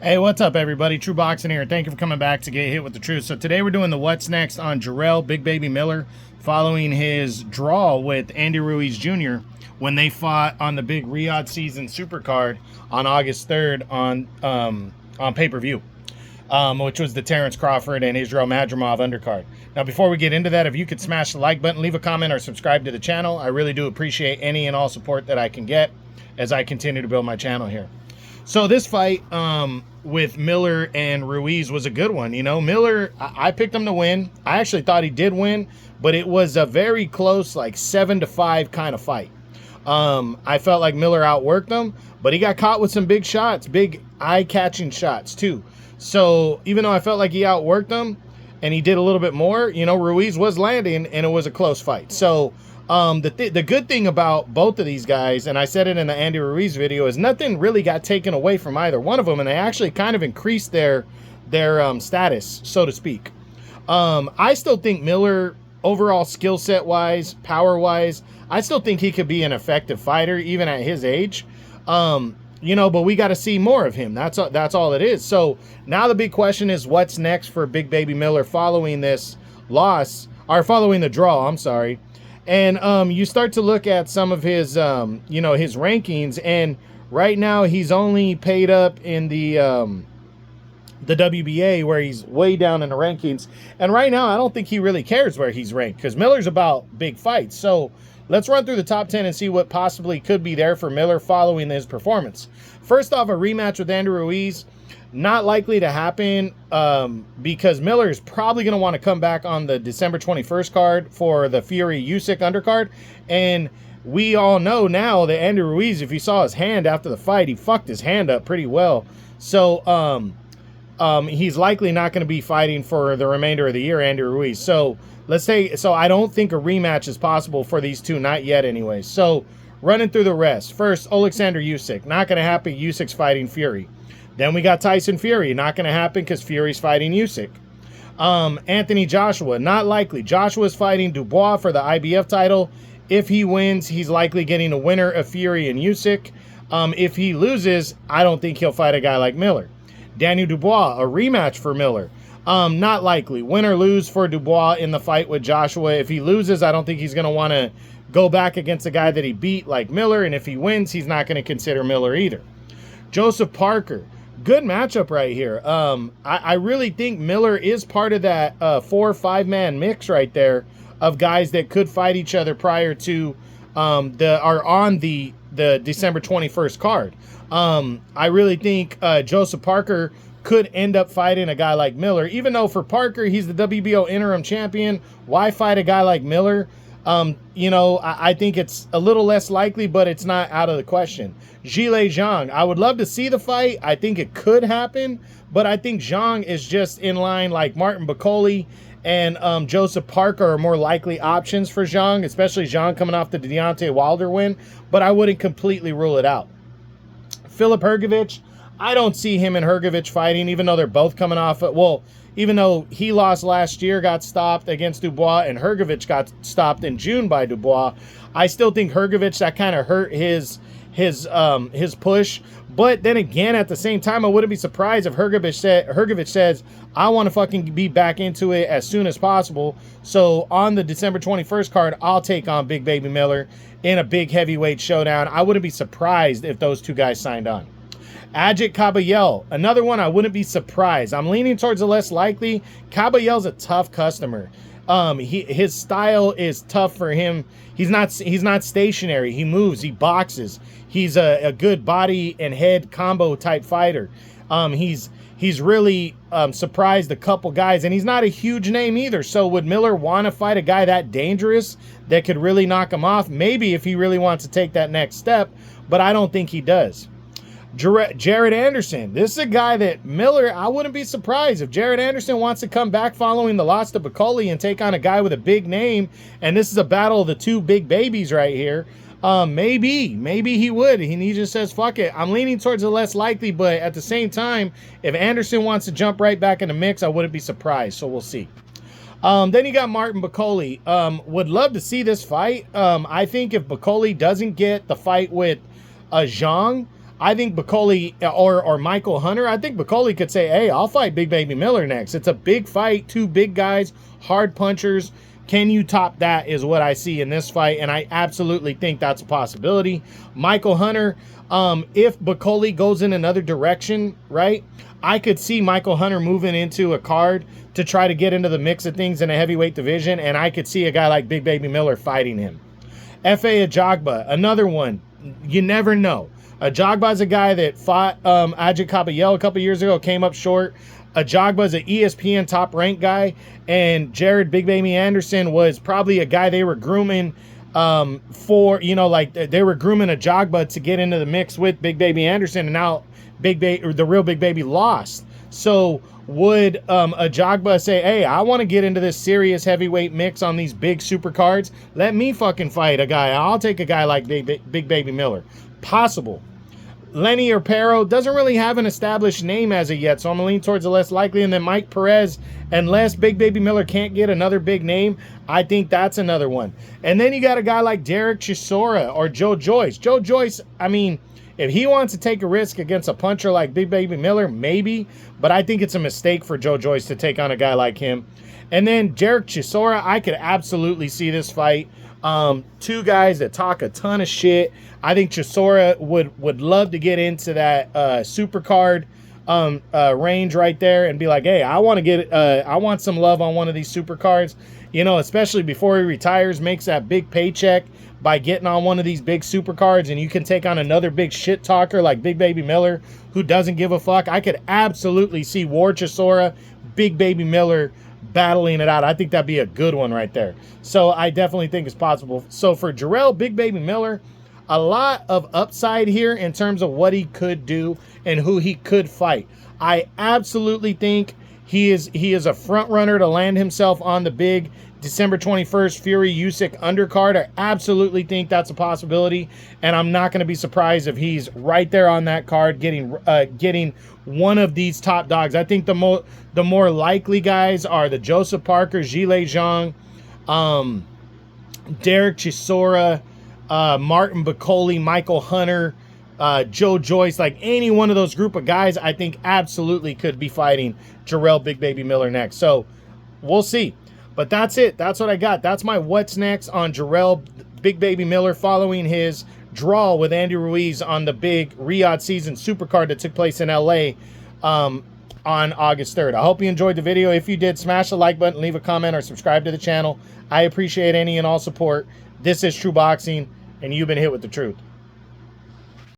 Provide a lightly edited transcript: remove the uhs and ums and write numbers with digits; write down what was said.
Hey, what's up, everybody? True Boxing here. Thank you for coming back to get hit with the truth. So today we're doing the What's Next on Jarrell, Big Baby Miller, following his draw with Andy Ruiz Jr. when they fought on the big Riyadh season supercard on August 3rd on pay-per-view, which was the Terrence Crawford and Israel Madrimov undercard. Now, before we get into that, if you could smash the like button, leave a comment, or subscribe to the channel, I really do appreciate any and all support that I can get as I continue to build my channel here. So this fight with Miller and Ruiz was a good one. You know, Miller, I picked him to win. I actually thought he did win, but it was a very close, like 7-5 kind of fight. I felt like Miller outworked him, but he got caught with some big shots, big eye-catching shots too. So even though I felt like he outworked him and he did a little bit more, you know, Ruiz was landing and it was a close fight. So the good thing about both of these guys, and I said it in the Andy Ruiz video, is nothing really got taken away from either one of them, and they actually kind of increased their status, so to speak. I still think Miller, overall skill set wise, power wise, I still think he could be an effective fighter even at his age. You know, but we got to see more of him. That's all it is. So now the big question is, what's next for Big Baby Miller following this loss, or following the draw? I'm sorry. And you start to look at some of his, you know, his rankings, and right now he's only paid up in the WBA, where he's way down in the rankings. And right now, I don't think he really cares where he's ranked, because Miller's about big fights. So let's run through the top 10 and see what possibly could be there for Miller following his performance. First off, a rematch with Andy Ruiz. Not likely to happen because Miller is probably going to want to come back on the December 21st card for the Fury-Usyk undercard. And we all know now that Andy Ruiz, if you saw his hand after the fight, he fucked his hand up pretty well. So he's likely not going to be fighting for the remainder of the year, Andy Ruiz. So let's say, so I don't think a rematch is possible for these two, not yet anyway. So running through the rest. First, Alexander Usyk. Not going to happen. Usyk's fighting Fury. Then we got Tyson Fury. Not going to happen because Fury's fighting Usyk. Anthony Joshua. Not likely. Joshua's fighting Dubois for the IBF title. If he wins, he's likely getting a winner of Fury and Usyk. If he loses, I don't think he'll fight a guy like Miller. Daniel Dubois, a rematch for Miller. Not likely. Win or lose for Dubois in the fight with Joshua. If he loses, I don't think he's going to want to go back against a guy that he beat like Miller. And if he wins, he's not going to consider Miller either. Joseph Parker. Good matchup right here. I really think Miller is part of that 4- or 5-man mix right there of guys that could fight each other prior to on the December 21st card. I really think Joseph Parker could end up fighting a guy like Miller, even though for Parker, he's the WBO interim champion. Why fight a guy like Miller? You know, I think it's a little less likely, but it's not out of the question. Zhilei Zhang, I would love to see the fight. I think it could happen, but I think Zhang is just in line, like Martin Bakole and Joseph Parker are more likely options for Zhang, especially Zhang coming off the Deontay Wilder win, but I wouldn't completely rule it out. Filip Hrgović, I don't see him and Hrgović fighting, even though they're both coming off it. Well, even though he lost last year, got stopped against Dubois, and Hrgović got stopped in June by Dubois, I still think Hrgović, that kind of hurt his push. But then again, at the same time, I wouldn't be surprised if Hrgović says, I want to fucking be back into it as soon as possible. So on the December 21st card, I'll take on Big Baby Miller in a big heavyweight showdown. I wouldn't be surprised if those two guys signed on. Ajit Caballel, another one I wouldn't be surprised. I'm leaning towards the less likely. Caballel's a tough customer. His style is tough for him. He's not stationary. He moves. He boxes. He's a good body and head combo type fighter. He's really surprised a couple guys, and he's not a huge name either. So would Miller want to fight a guy that dangerous that could really knock him off? Maybe if he really wants to take that next step, but I don't think he does. Jared Anderson. This is a guy that Miller, I wouldn't be surprised if Jared Anderson wants to come back following the loss to Bakole and take on a guy with a big name, and this is a battle of the two big babies right here. Maybe he would. He just says, fuck it. I'm leaning towards the less likely, but at the same time, if Anderson wants to jump right back in the mix, I wouldn't be surprised, so we'll see. Then you got Martin Bakole. Would love to see this fight. I think if Bakole doesn't get the fight with Zhang, I think Bacoli or Michael Hunter, I think Bacoli could say, hey, I'll fight Big Baby Miller next. It's a big fight, two big guys, hard punchers. Can you top that is what I see in this fight, and I absolutely think that's a possibility. Michael Hunter, if Bacoli goes in another direction, right, I could see Michael Hunter moving into a card to try to get into the mix of things in a heavyweight division, and I could see a guy like Big Baby Miller fighting him. F.A. Ajagba, another one. You never know. Ajagba's a guy that fought Ajit Kabayel a couple years ago, came up short. Ajagba's an ESPN top-ranked guy, and Jared Big Baby Anderson was probably a guy they were grooming for, you know, like they were grooming Ajagba to get into the mix with Big Baby Anderson, and now the real Big Baby lost. So would Ajagba say, hey, I want to get into this serious heavyweight mix on these big super cards? Let me fucking fight a guy. I'll take a guy like Big Baby Miller. Possible. Lenny Arpero doesn't really have an established name as of yet, so I'm going to lean towards the less likely. And then Mike Perez, unless Big Baby Miller can't get another big name, I think that's another one. And then you got a guy like Derek Chisora or Joe Joyce. Joe Joyce, I mean, if he wants to take a risk against a puncher like Big Baby Miller, maybe. But I think it's a mistake for Joe Joyce to take on a guy like him. And then Derek Chisora, I could absolutely see this fight. Two guys that talk a ton of shit. I think Chisora would love to get into that super card range right there and be like, hey, I want some love on one of these super cards, you know, especially before he retires, makes that big paycheck by getting on one of these big super cards, and you can take on another big shit talker like Big Baby Miller who doesn't give a fuck. I could absolutely see War Chisora, Big Baby Miller battling it out. I think that'd be a good one right there. So I definitely think it's possible. So for Jarrell Big Baby Miller, a lot of upside here in terms of what he could do and who he could fight. I absolutely think he is a front runner to land himself on the big December 21st Fury Usyk undercard. I absolutely think that's a possibility, and I'm not going to be surprised if he's right there on that card getting one of these top dogs. I think the more likely guys are the Joseph Parker, Zhilei Zhang, Derek Chisora, Martin Bacoli, Michael Hunter, Joe Joyce. Like any one of those group of guys, I think absolutely could be fighting Jarrell Big Baby Miller next. So we'll see. But that's it. That's what I got. That's my what's next on Jarrell Big Baby Miller following his draw with Andy Ruiz on the big Riyadh season supercard that took place in LA on August 3rd. I hope you enjoyed the video. If you did, smash the like button, leave a comment, or subscribe to the channel. I appreciate any and all support. This is True Boxing, and you've been hit with the truth.